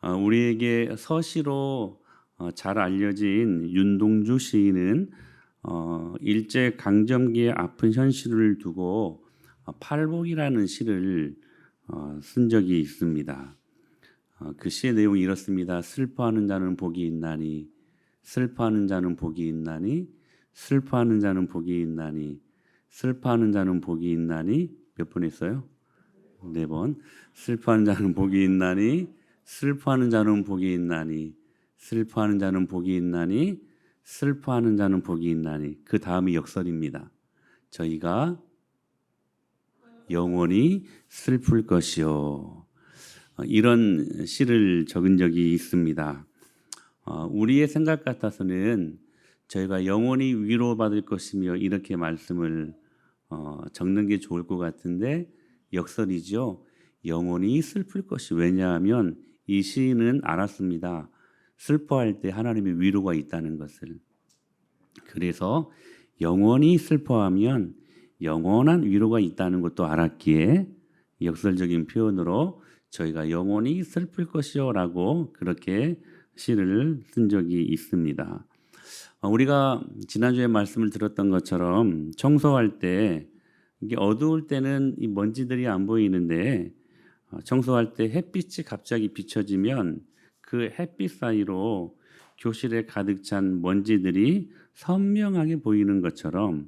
우리에게 서시로 잘 알려진 윤동주 시인은 일제 강점기의 아픈 현실을 두고 팔복이라는 시를 쓴 적이 있습니다. 그 시의 내용이 이렇습니다. 슬퍼하는 자는 복이 있나니, 슬퍼하는 자는 복이 있나니, 슬퍼하는 자는 복이 있나니, 슬퍼하는 자는 복이 있나니. 몇 번 했어요? 4번. 슬퍼하는 자는 복이 있나니, 슬퍼하는 자는 복이 있나니, 슬퍼하는 자는 복이 있나니, 슬퍼하는 자는 복이 있나니. 그 다음이 역설입니다. 저희가 영원히 슬플 것이요. 이런 시를 적은 적이 있습니다. 우리의 생각 같아서는 저희가 영원히 위로받을 것이며 이렇게 말씀을 적는 게 좋을 것 같은데 역설이죠. 영원히 슬플 것이. 왜냐하면 이 시인은 알았습니다. 슬퍼할 때 하나님의 위로가 있다는 것을. 그래서 영원히 슬퍼하면 영원한 위로가 있다는 것도 알았기에 역설적인 표현으로 저희가 영원히 슬플 것이요 라고 그렇게 시를 쓴 적이 있습니다. 우리가 지난주에 말씀을 들었던 것처럼 청소할 때 이게 어두울 때는 이 먼지들이 안 보이는데 청소할 때 햇빛이 갑자기 비춰지면 그 햇빛 사이로 교실에 가득 찬 먼지들이 선명하게 보이는 것처럼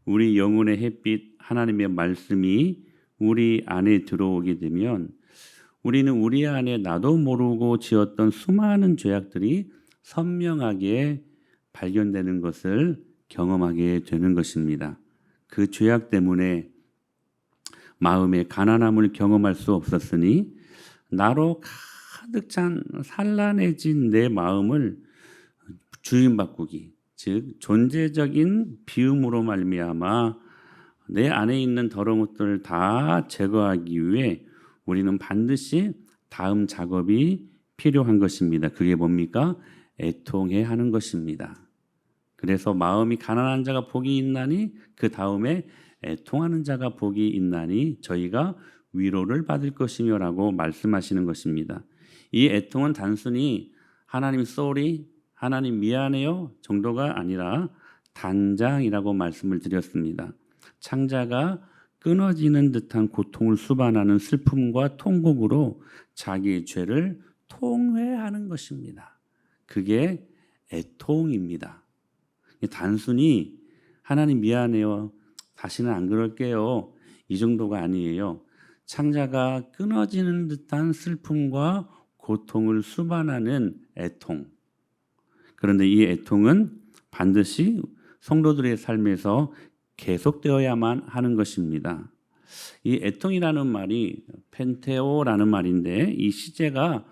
우리 영혼의 햇빛 하나님의 말씀이 우리 안에 들어오게 되면 우리는 우리 안에 나도 모르고 지었던 수많은 죄악들이 선명하게 발견되는 것을 경험하게 되는 것입니다. 그 죄악 때문에 마음의 가난함을 경험할 수 없었으니 나로 가득 찬 산란해진 내 마음을 주인 바꾸기, 즉 존재적인 비움으로 말미암아 내 안에 있는 더러운 것들을 다 제거하기 위해 우리는 반드시 다음 작업이 필요한 것입니다. 그게 뭡니까? 애통해야 하는 것입니다. 그래서 마음이 가난한 자가 복이 있나니 그 다음에 애통하는 자가 복이 있나니 저희가 위로를 받을 것이며라고 말씀하시는 것입니다. 이 애통은 단순히 하나님 sorry, 하나님 미안해요 정도가 아니라 단장이라고 말씀을 드렸습니다. 창자가 끊어지는 듯한 고통을 수반하는 슬픔과 통곡으로 자기의 죄를 통회하는 것입니다. 그게 애통입니다. 단순히 하나님 미안해요. 다시는 안 그럴게요. 이 정도가 아니에요. 창자가 끊어지는 듯한 슬픔과 고통을 수반하는 애통. 그런데 이 애통은 반드시 성도들의 삶에서 계속되어야만 하는 것입니다. 이 애통이라는 말이 펜테오라는 말인데 이 시제가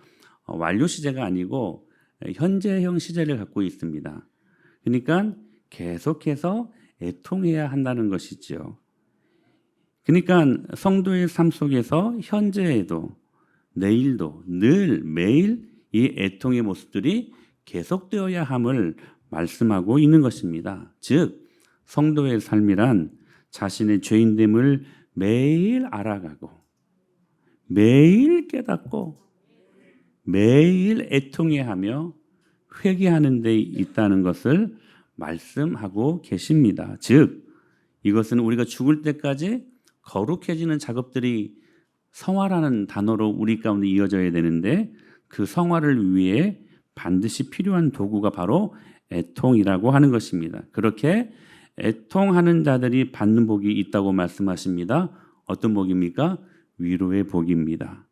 완료 시제가 아니고 현재형 시제를 갖고 있습니다. 그러니까 계속해서 애통해야 한다는 것이죠. 그러니까 성도의 삶 속에서 현재에도 내일도 늘 매일 이 애통의 모습들이 계속되어야 함을 말씀하고 있는 것입니다. 즉 성도의 삶이란 자신의 죄인됨을 매일 알아가고 매일 깨닫고 매일 애통해하며 회개하는 데 있다는 것을 말씀하고 계십니다. 즉 이것은 우리가 죽을 때까지 거룩해지는 작업들이 성화라는 단어로 우리 가운데 이어져야 되는데 그 성화를 위해 반드시 필요한 도구가 바로 애통이라고 하는 것입니다. 그렇게 애통하는 자들이 받는 복이 있다고 말씀하십니다. 어떤 복입니까? 위로의 복입니다.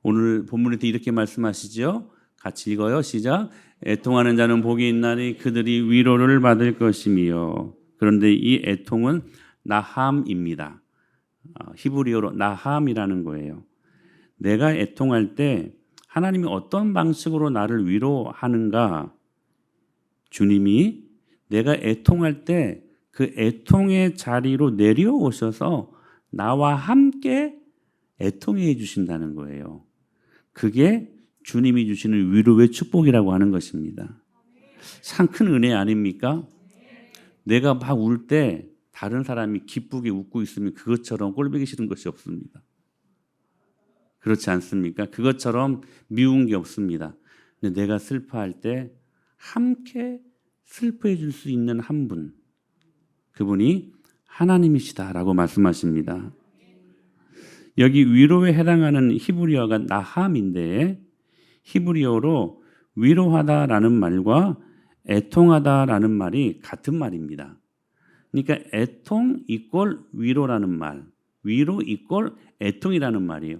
오늘 본문에도 이렇게 말씀하시죠. 같이 읽어요. 시작. 애통하는 자는 복이 있나니 그들이 위로를 받을 것이며. 그런데 이 애통은 나함입니다. 히브리어로 나함이라는 거예요. 내가 애통할 때 하나님이 어떤 방식으로 나를 위로하는가? 주님이 내가 애통할 때 그 애통의 자리로 내려오셔서 나와 함께 애통해 주신다는 거예요. 그게 주님이 주시는 위로의 축복이라고 하는 것입니다. 참 큰 은혜 아닙니까? 내가 막 울 때 다른 사람이 기쁘게 웃고 있으면 그것처럼 꼴보기 싫은 것이 없습니다. 그렇지 않습니까? 그것처럼 미운 게 없습니다. 근데 내가 슬퍼할 때 함께 슬퍼해 줄 수 있는 한 분, 그분이 하나님이시다라고 말씀하십니다. 여기 위로에 해당하는 히브리어가 나함인데 히브리어로 위로하다라는 말과 애통하다라는 말이 같은 말입니다. 그러니까 애통 이꼴 위로라는 말, 위로 이꼴 애통이라는 말이에요.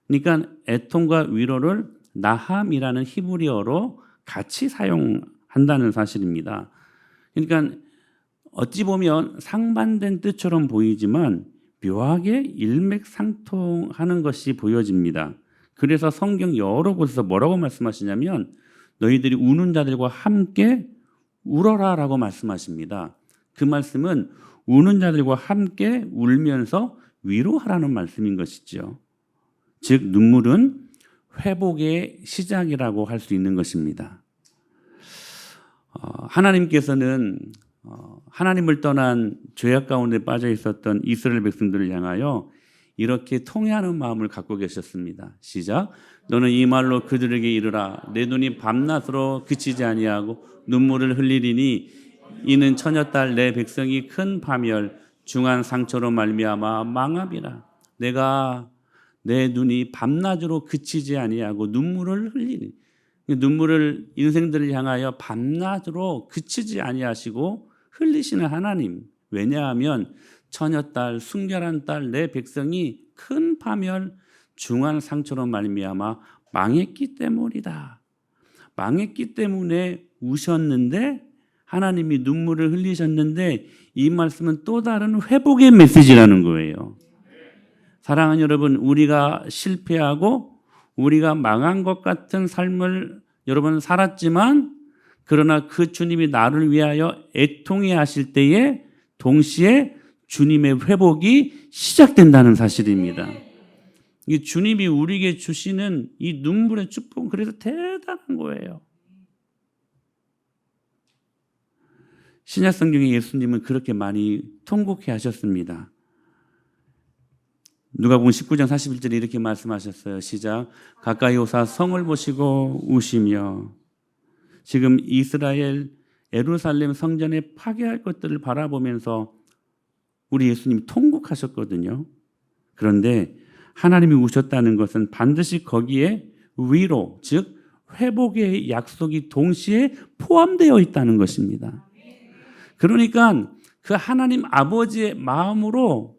그러니까 애통과 위로를 나함이라는 히브리어로 같이 사용한다는 사실입니다. 그러니까 어찌 보면 상반된 뜻처럼 보이지만 묘하게 일맥상통하는 것이 보여집니다. 그래서 성경 여러 곳에서 뭐라고 말씀하시냐면 너희들이 우는 자들과 함께 울어라라고 말씀하십니다. 그 말씀은 우는 자들과 함께 울면서 위로하라는 말씀인 것이죠. 즉 눈물은 회복의 시작이라고 할 수 있는 것입니다. 하나님께서는 하나님을 떠난 죄악 가운데 빠져 있었던 이스라엘 백성들을 향하여 이렇게 통회하는 마음을 갖고 계셨습니다. 시작. 너는 이 말로 그들에게 이르라. 내 눈이 밤낮으로 그치지 아니하고 눈물을 흘리리니 이는 처녀딸 내 백성이 큰 파멸 중한 상처로 말미암아 망함이라. 내가 내 눈이 밤낮으로 그치지 아니하고 눈물을 흘리니 눈물을 인생들을 향하여 밤낮으로 그치지 아니하시고 흘리시는 하나님. 왜냐하면 처녀딸 순결한 딸 내 백성이 큰 파멸 중한 상처로 말미암아 망했기 때문이다. 망했기 때문에 우셨는데 하나님이 눈물을 흘리셨는데 이 말씀은 또 다른 회복의 메시지라는 거예요. 사랑하는 여러분, 우리가 실패하고 우리가 망한 것 같은 삶을 여러분 살았지만 그러나 그 주님이 나를 위하여 애통해 하실 때에 동시에 주님의 회복이 시작된다는 사실입니다. 이 주님이 우리에게 주시는 이 눈물의 축복은 그래서 대단한 거예요. 신약 성경의 예수님은 그렇게 많이 통곡해 하셨습니다. 누가복음 19장 41절에 이렇게 말씀하셨어요. 시작. 가까이 오사 성을 보시고 우시며. 지금 이스라엘 예루살렘 성전에 파괴할 것들을 바라보면서 우리 예수님이 통곡하셨거든요. 그런데 하나님이 우셨다는 것은 반드시 거기에 위로, 즉 회복의 약속이 동시에 포함되어 있다는 것입니다. 그러니까 그 하나님 아버지의 마음으로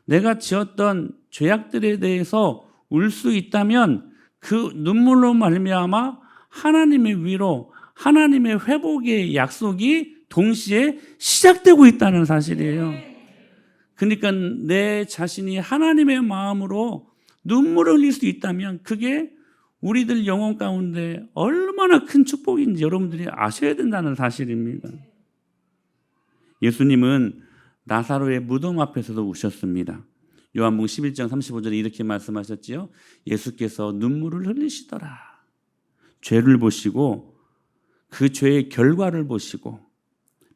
내가 지었던 죄악들에 대해서 울 수 있다면 그 눈물로 말미암아 하나님의 위로, 하나님의 회복의 약속이 동시에 시작되고 있다는 사실이에요. 그러니까 내 자신이 하나님의 마음으로 눈물을 흘릴 수 있다면 그게 우리들 영혼 가운데 얼마나 큰 축복인지 여러분들이 아셔야 된다는 사실입니다. 예수님은 나사로의 무덤 앞에서도 우셨습니다. 요한복음 11장 35절에 이렇게 말씀하셨지요. 예수께서 눈물을 흘리시더라. 죄를 보시고 그 죄의 결과를 보시고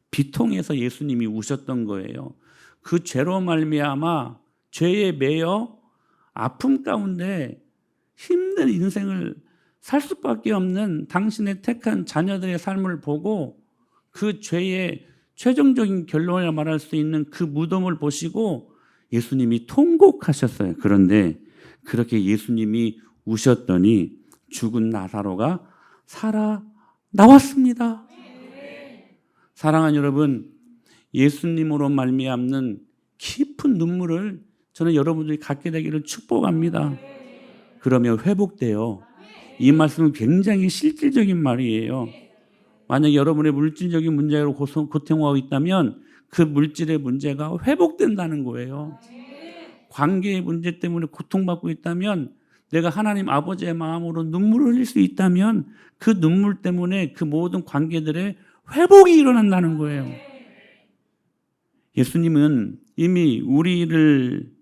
비통해서 예수님이 우셨던 거예요. 그 죄로 말미암아 죄에 매여 아픔 가운데 힘든 인생을 살 수밖에 없는 당신의 택한 자녀들의 삶을 보고 그 죄의 최종적인 결론을 말할 수 있는 그 무덤을 보시고 예수님이 통곡하셨어요. 그런데 그렇게 예수님이 우셨더니 죽은 나사로가 살아 나왔습니다. 사랑하는 여러분, 예수님으로 말미암는 깊은 눈물을 저는 여러분들이 갖게 되기를 축복합니다. 그러면 회복돼요. 이 말씀은 굉장히 실질적인 말이에요. 만약 여러분의 물질적인 문제로 고통하고 있다면 그 물질의 문제가 회복된다는 거예요. 관계의 문제 때문에 고통받고 있다면 내가 하나님 아버지의 마음으로 눈물을 흘릴 수 있다면 그 눈물 때문에 그 모든 관계들의 회복이 일어난다는 거예요. 예수님은 이미 우리를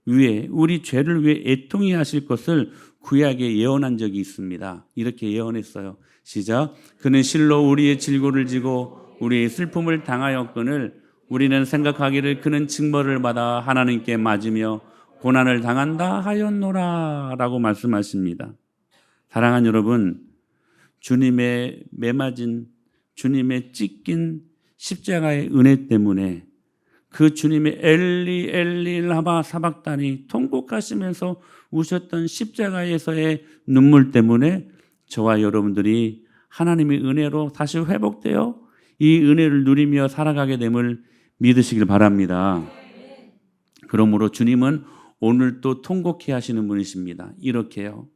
위해, 우리 죄를 위해 애통해 하실 것을 구약에 예언한 적이 있습니다. 이렇게 예언했어요. 시작. 그는 실로 우리의 질고를 지고 우리의 슬픔을 당하였거늘 우리는 생각하기를 그는 징벌을 받아 하나님께 맞으며 고난을 당한다 하였노라라고 말씀하십니다. 사랑하는 여러분, 주님의 매맞은, 주님의 찢긴 십자가의 은혜 때문에 그 주님의 엘리 엘리 라마 사박다니 통곡하시면서 우셨던 십자가에서의 눈물 때문에 저와 여러분들이 하나님의 은혜로 다시 회복되어 이 은혜를 누리며 살아가게 됨을 믿으시길 바랍니다. 그러므로 주님은 오늘도 통곡해 하시는 분이십니다. 이렇게요.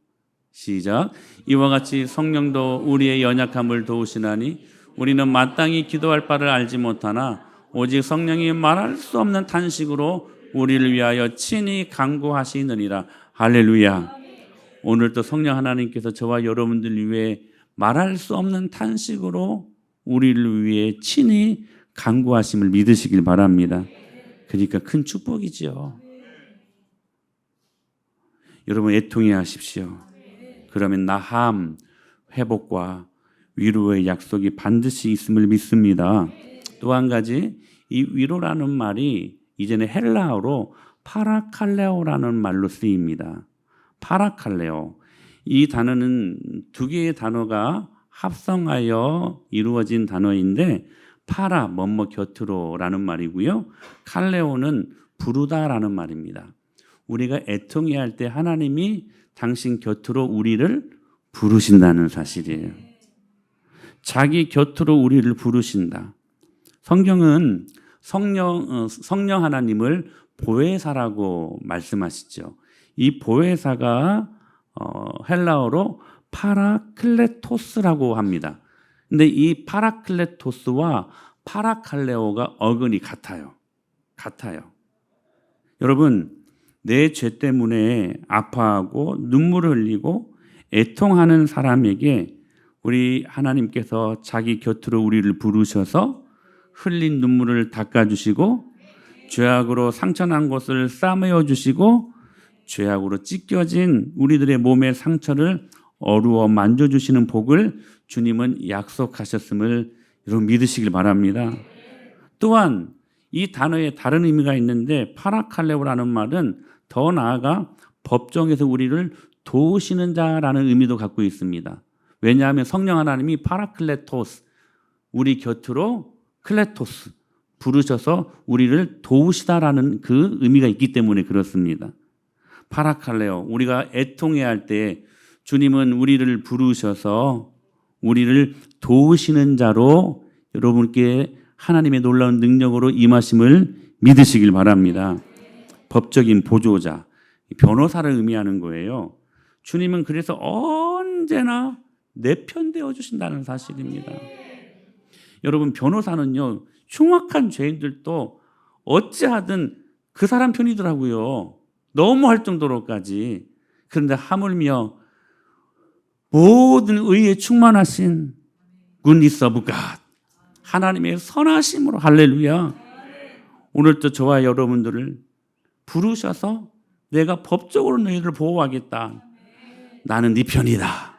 시작. 이와 같이 성령도 우리의 연약함을 도우시나니 우리는 마땅히 기도할 바를 알지 못하나 오직 성령이 말할 수 없는 탄식으로 우리를 위하여 친히 간구하시느니라. 할렐루야. 오늘도 성령 하나님께서 저와 여러분들 위해 말할 수 없는 탄식으로 우리를 위해 친히 간구하심을 믿으시길 바랍니다. 그러니까 큰 축복이지요. 여러분 애통해 하십시오. 그러면 나함, 회복과 위로의 약속이 반드시 있음을 믿습니다. 또 한 가지, 이 위로라는 말이 이제는 헬라어로 파라칼레오라는 말로 쓰입니다. 파라칼레오. 이 단어는 두 개의 단어가 합성하여 이루어진 단어인데 파라, 뭐뭐 곁으로라는 말이고요. 칼레오는 부르다라는 말입니다. 우리가 애통해 할 때 하나님이 당신 곁으로 우리를 부르신다는 사실이에요. 자기 곁으로 우리를 부르신다. 성경은 성령 하나님을 보혜사라고 말씀하시죠. 이 보혜사가 헬라어로 파라클레토스라고 합니다. 근데 이 파라클레토스와 파라칼레오가 어근이 같아요. 여러분, 내 죄 때문에 아파하고 눈물을 흘리고 애통하는 사람에게 우리 하나님께서 자기 곁으로 우리를 부르셔서 흘린 눈물을 닦아주시고 죄악으로 상처난 곳을 싸매어 주시고 죄악으로 찢겨진 우리들의 몸의 상처를 어루어 만져주시는 복을 주님은 약속하셨음을 여러분 믿으시길 바랍니다. 또한 이 단어에 다른 의미가 있는데 파라칼레오라는 말은 더 나아가 법정에서 우리를 도우시는 자라는 의미도 갖고 있습니다. 왜냐하면 성령 하나님이 파라클레토스, 우리 곁으로 클레토스, 부르셔서 우리를 도우시다라는 그 의미가 있기 때문에 그렇습니다. 파라칼레오, 우리가 애통해야 할 때 주님은 우리를 부르셔서 우리를 도우시는 자로 여러분께 하나님의 놀라운 능력으로 임하심을 믿으시길 바랍니다. 법적인 보조자, 변호사를 의미하는 거예요. 주님은 그래서 언제나 내 편 되어 주신다는 사실입니다. 여러분, 변호사는요, 흉악한 죄인들도 어찌하든 그 사람 편이더라고요. 너무 할 정도로까지. 그런데 하물며 모든 의에 충만하신 goodness of God, 하나님의 선하심으로, 할렐루야. 오늘도 저와 여러분들을 부르셔서 내가 법적으로 너희를 보호하겠다. 나는 네 편이다.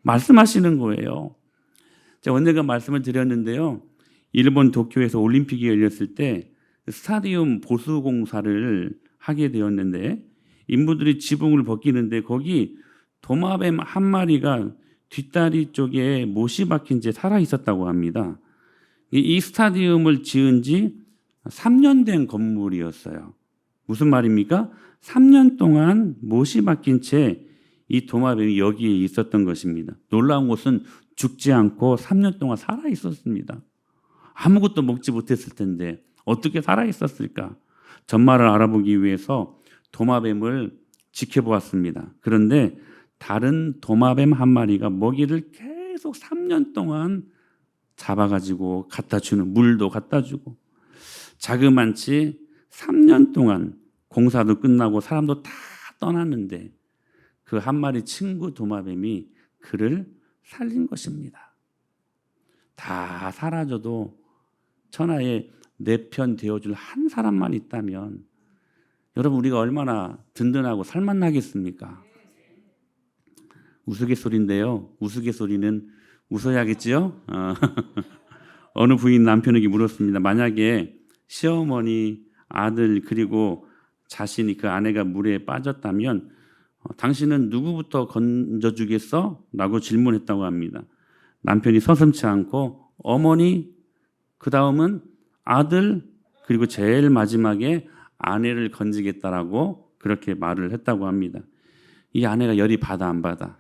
말씀하시는 거예요. 제가 언젠가 말씀을 드렸는데요. 일본 도쿄에서 올림픽이 열렸을 때 스타디움 보수 공사를 하게 되었는데 인부들이 지붕을 벗기는데 거기 도마뱀 한 마리가 뒷다리 쪽에 못이 박힌 채 살아 있었다고 합니다. 이 스타디움을 지은 지 3년 된 건물이었어요. 무슨 말입니까? 3년 동안 못이 박힌 채 이 도마뱀이 여기에 있었던 것입니다. 놀라운 것은 죽지 않고 3년 동안 살아 있었습니다. 아무것도 먹지 못했을 텐데 어떻게 살아 있었을까? 전말을 알아보기 위해서 도마뱀을 지켜보았습니다. 그런데 다른 도마뱀 한 마리가 먹이를 계속 3년 동안 잡아가지고 갖다 주는, 물도 갖다 주고 자그만치 3년 동안 공사도 끝나고 사람도 다 떠났는데 그 한 마리 친구 도마뱀이 그를 살린 것입니다. 다 사라져도 천하에 내 편 되어줄 한 사람만 있다면 여러분, 우리가 얼마나 든든하고 살만나겠습니까? 우스갯소리인데요. 우스갯소리는 웃어야겠지요? 어느 부인 남편에게 물었습니다. 만약에 시어머니, 아들 그리고 자신이 그 아내가 물에 빠졌다면 당신은 누구부터 건져주겠어? 라고 질문했다고 합니다. 남편이 서슴지 않고 어머니, 그 다음은 아들, 그리고 제일 마지막에 아내를 건지겠다라고 그렇게 말을 했다고 합니다. 이 아내가 열이 받아 안 받아?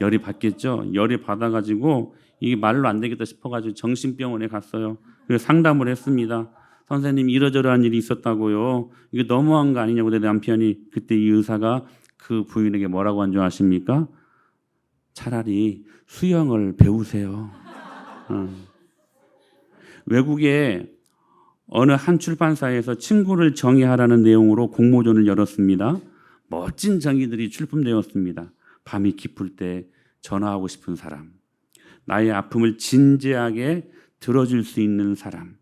열이 받겠죠. 열이 받아가지고 이게 말로 안 되겠다 싶어가지고 정신병원에 갔어요. 그래서 상담을 했습니다. 선생님, 이러저러한 일이 있었다고요. 이게 너무한 거 아니냐고. 내 남편이 그때 이 의사가 그 부인에게 뭐라고 한 줄 아십니까? 차라리 수영을 배우세요. 외국에 어느 한 출판사에서 친구를 정의하라는 내용으로 공모전을 열었습니다. 멋진 정의들이 출품되었습니다. 밤이 깊을 때 전화하고 싶은 사람, 나의 아픔을 진지하게 들어줄 수 있는 사람,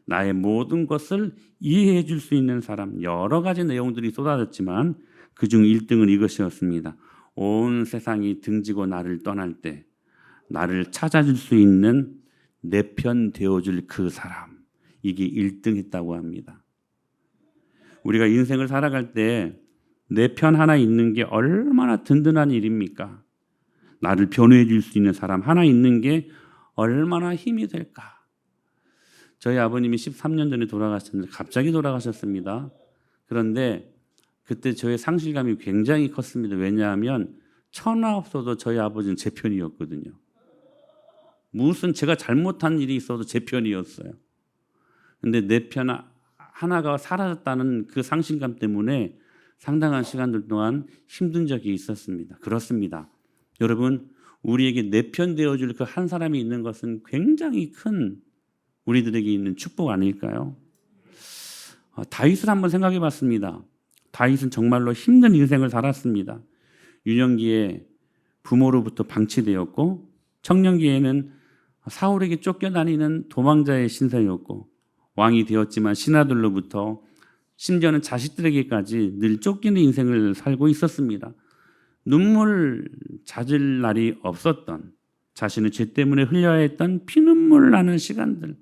나의 모든 것을 이해해 줄 수 있는 사람, 여러 가지 내용들이 쏟아졌지만 그중 1등은 이것이었습니다. 온 세상이 등지고 나를 떠날 때 나를 찾아줄 수 있는 내 편 되어줄 그 사람, 이게 1등 했다고 합니다. 우리가 인생을 살아갈 때 내 편 하나 있는 게 얼마나 든든한 일입니까? 나를 변호해 줄 수 있는 사람 하나 있는 게 얼마나 힘이 될까? 저희 아버님이 13년 전에 돌아가셨는데 갑자기 돌아가셨습니다. 그런데 그때 저의 상실감이 굉장히 컸습니다. 왜냐하면 천하 없어도 저희 아버지는 제 편이었거든요. 무슨 제가 잘못한 일이 있어도 제 편이었어요. 근데 내 편 하나가 사라졌다는 그 상실감 때문에 상당한 시간들 동안 힘든 적이 있었습니다. 그렇습니다. 여러분, 우리에게 내 편 되어줄 그 한 사람이 있는 것은 굉장히 큰 우리들에게 있는 축복 아닐까요? 다윗을 한번 생각해 봤습니다. 다윗은 정말로 힘든 인생을 살았습니다. 유년기에 부모로부터 방치되었고 청년기에는 사울에게 쫓겨다니는 도망자의 신세였고 왕이 되었지만 신하들로부터 심지어는 자식들에게까지 늘 쫓기는 인생을 살고 있었습니다. 눈물 잦을 날이 없었던, 자신의 죄 때문에 흘려야 했던 피눈물 나는 시간들,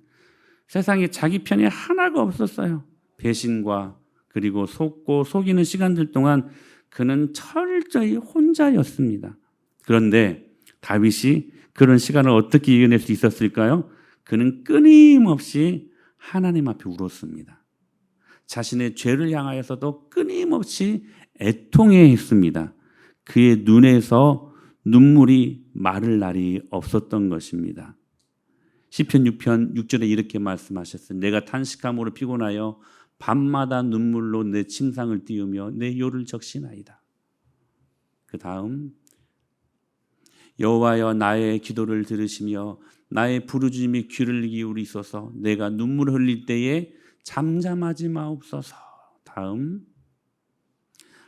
세상에 자기 편이 하나가 없었어요. 배신과 그리고 속고 속이는 시간들 동안 그는 철저히 혼자였습니다. 그런데 다윗이 그런 시간을 어떻게 이겨낼 수 있었을까요? 그는 끊임없이 하나님 앞에 울었습니다. 자신의 죄를 향하여서도 끊임없이 애통해 했습니다. 그의 눈에서 눈물이 마를 날이 없었던 것입니다. 시편 6편 6절에 이렇게 말씀하셨어요. 내가 탄식함으로 피곤하여 밤마다 눈물로 내 침상을 띄우며 내 요를 적시나이다. 그 다음, 여호와여 나의 기도를 들으시며 나의 부르짖음에 귀를 기울이소서. 내가 눈물 흘릴 때에 잠잠하지 마옵소서. 다음,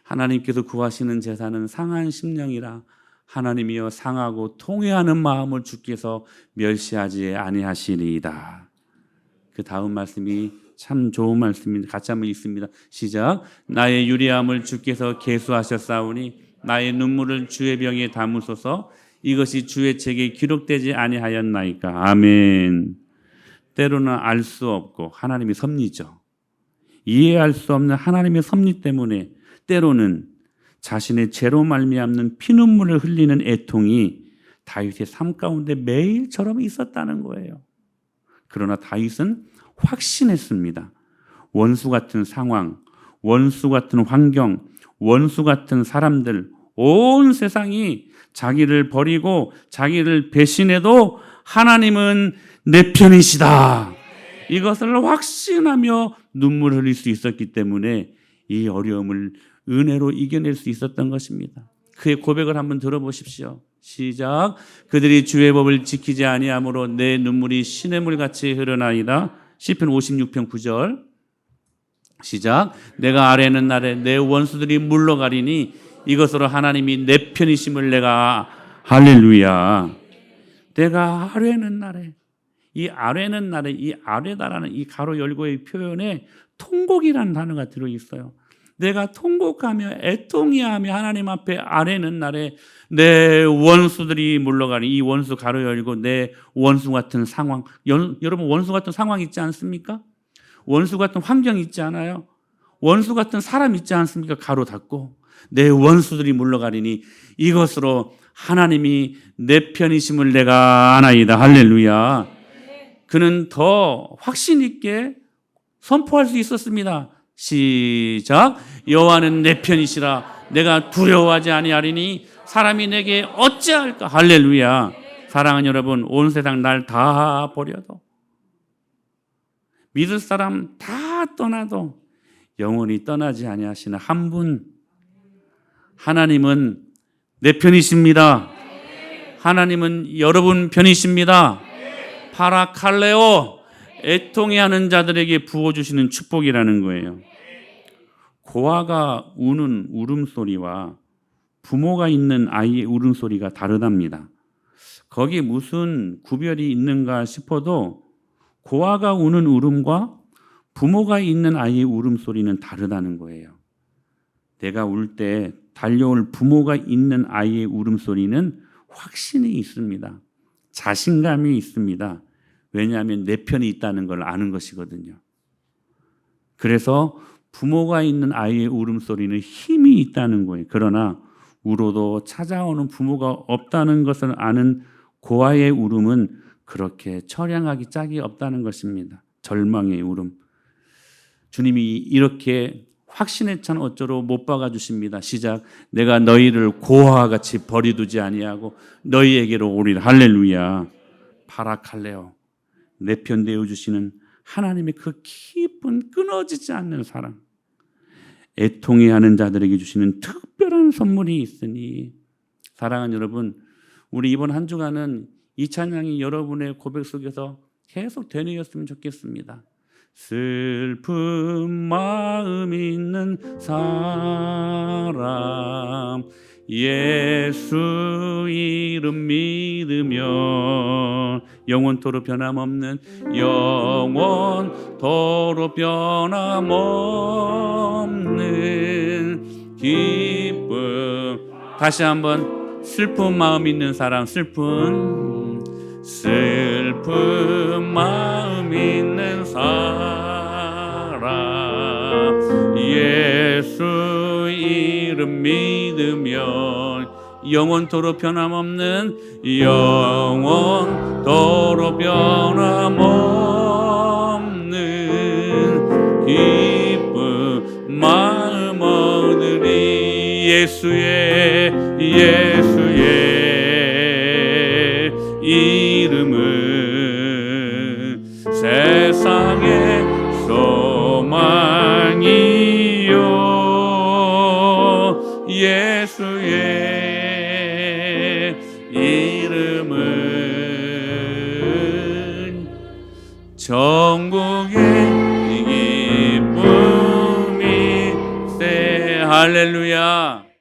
하나님께서 구하시는 제사는 상한 심령이라. 하나님이여 상하고 통회하는 마음을 주께서 멸시하지 아니하시리이다. 그 다음 말씀이 참 좋은 말씀입니다. 같이 한번 읽습니다. 시작. 나의 유리함을 주께서 계수하셨사오니 나의 눈물을 주의 병에 담으소서. 이것이 주의 책에 기록되지 아니하였나이까. 아멘. 때로는 알 수 없고 하나님의 섭리죠. 이해할 수 없는 하나님의 섭리 때문에 때로는 자신의 죄로 말미암는 피눈물을 흘리는 애통이 다윗의 삶 가운데 매일처럼 있었다는 거예요. 그러나 다윗은 확신했습니다. 원수 같은 상황, 원수 같은 환경, 원수 같은 사람들, 온 세상이 자기를 버리고 자기를 배신해도 하나님은 내 편이시다. 이것을 확신하며 눈물을 흘릴 수 있었기 때문에 이 어려움을 은혜로 이겨낼 수 있었던 것입니다. 그의 고백을 한번 들어보십시오. 시작. 그들이 주의 법을 지키지 아니하므로 내 눈물이 시냇물같이 흐르나이다. 시편 56편 9절. 시작. 내가 아뢰는 날에 내 원수들이 물러가리니 이것으로 하나님이 내 편이심을 내가 할렐루야. 내가 아뢰는 날에, 이 아뢰는 날에, 이 아뢰다라는 이 가로 열고의 표현에 통곡이라는 단어가 들어있어요. 내가 통곡하며 애통해하며 하나님 앞에 아뢰는 날에 내 원수들이 물러가니, 이 원수 가로 열고 내 원수 같은 상황, 여러분 원수 같은 상황 있지 않습니까? 원수 같은 환경 있지 않아요? 원수 같은 사람 있지 않습니까? 가로 닫고 내 원수들이 물러가리니 이것으로 하나님이 내 편이심을 내가 아나이다. 할렐루야. 그는 더 확신 있게 선포할 수 있었습니다. 시작. 여호와는 내 편이시라. 내가 두려워하지 아니하리니 사람이 내게 어찌할까. 할렐루야. 사랑하는 여러분, 온 세상 날 다 버려도, 믿을 사람 다 떠나도 영원히 떠나지 아니하시는 한 분, 하나님은 내 편이십니다. 하나님은 여러분 편이십니다. 파라칼레오, 애통해하는 자들에게 부어주시는 축복이라는 거예요. 고아가 우는 울음소리와 부모가 있는 아이의 울음소리가 다르답니다. 거기에 무슨 구별이 있는가 싶어도 고아가 우는 울음과 부모가 있는 아이의 울음소리는 다르다는 거예요. 내가 울 때 달려올 부모가 있는 아이의 울음소리는 확신이 있습니다. 자신감이 있습니다. 왜냐하면 내 편이 있다는 걸 아는 것이거든요. 그래서 부모가 있는 아이의 울음소리는 힘이 있다는 거예요. 그러나 울어도 찾아오는 부모가 없다는 것을 아는 고아의 울음은 그렇게 처량하기 짝이 없다는 것입니다. 절망의 울음. 주님이 이렇게 확신에 찬 어쩌로 못 박아 주십니다. 시작. 내가 너희를 고아와 같이 버리두지 아니하고 너희에게로 오리라. 할렐루야. 파라칼레오. 내 편 되어 주시는 하나님의 그 깊은 끊어지지 않는 사랑, 애통해하는 자들에게 주시는 특별한 선물이 있으니, 사랑하는 여러분, 우리 이번 한 주간은 이 찬양이 여러분의 고백 속에서 계속 되뇌었으면 좋겠습니다. 슬픈 마음 있는 사람, 예수 이름 믿으면 영원토록 변함없는, 영원토록 변함없는 기쁨. 다시 한번, 슬픈 마음 있는 사람, 슬픈 마음 있는 사람, 예수 이름 믿으면 영원토록 변함없는, 영원토록 변함없는 기쁨 마음 얻으리. 예수의 이름은 세상의 소망이요, 예수의 이름은 천국의 기쁨이 세. 할렐루야.